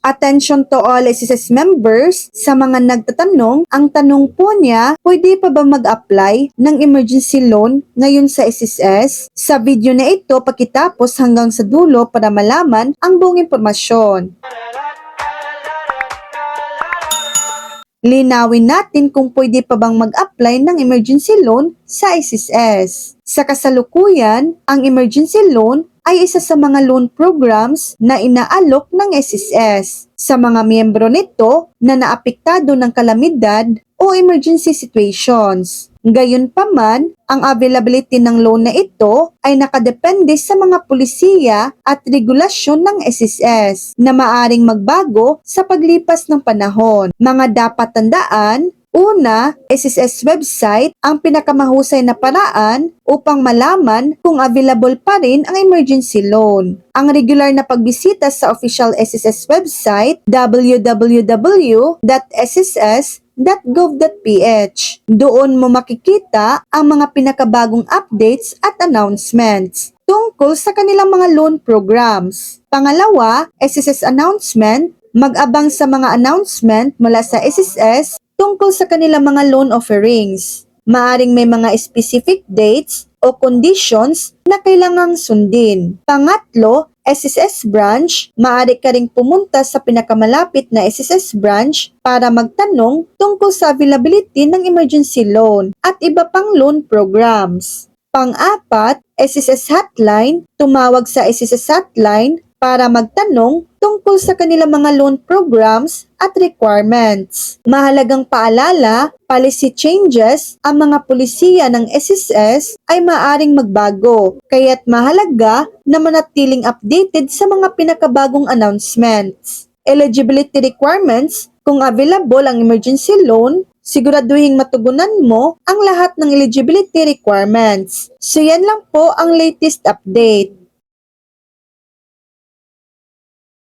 Attention to all SSS members, sa mga nagtatanong, ang tanong po niya, pwede pa ba mag-apply ng emergency loan ngayon sa SSS? Sa video na ito, pakitapos hanggang sa dulo para malaman ang buong impormasyon. Linawin natin kung pwede pa bang mag-apply ng emergency loan sa SSS. Sa kasalukuyan, ang emergency loan ay isa sa mga loan programs na inaalok ng SSS sa mga miyembro nito na naapektado ng kalamidad o emergency situations. Gayunpaman, ang availability ng loan na ito ay nakadepende sa mga pulisiya at regulasyon ng SSS na maaring magbago sa paglipas ng panahon. Mga dapat tandaan: una, SSS website ang pinakamahusay na paraan upang malaman kung available pa rin ang emergency loan. Ang regular na pagbisita sa official SSS website, www.sss.gov.ph. Doon mo makikita ang mga pinakabagong updates at announcements tungkol sa kanilang mga loan programs. Pangalawa, SSS announcement. Mag-abang sa mga announcement mula sa SSS tungkol sa kanilang mga loan offerings. Maaring may mga specific dates o conditions na kailangang sundin. Pangatlo, SSS branch. Maaari ka ring pumunta sa pinakamalapit na SSS branch para magtanong tungkol sa availability ng emergency loan at iba pang loan programs. Pang-apat, SSS hotline. Tumawag sa SSS hotline para magtanong tungkol sa kanilang mga loan programs at requirements. Mahalagang paalala, policy changes, ang mga pulisiya ng SSS ay maaring magbago, kaya't mahalaga na manatiling updated sa mga pinakabagong announcements. Eligibility requirements: kung available ang emergency loan, siguraduhing matugunan mo ang lahat ng eligibility requirements. So yan lang po ang latest update.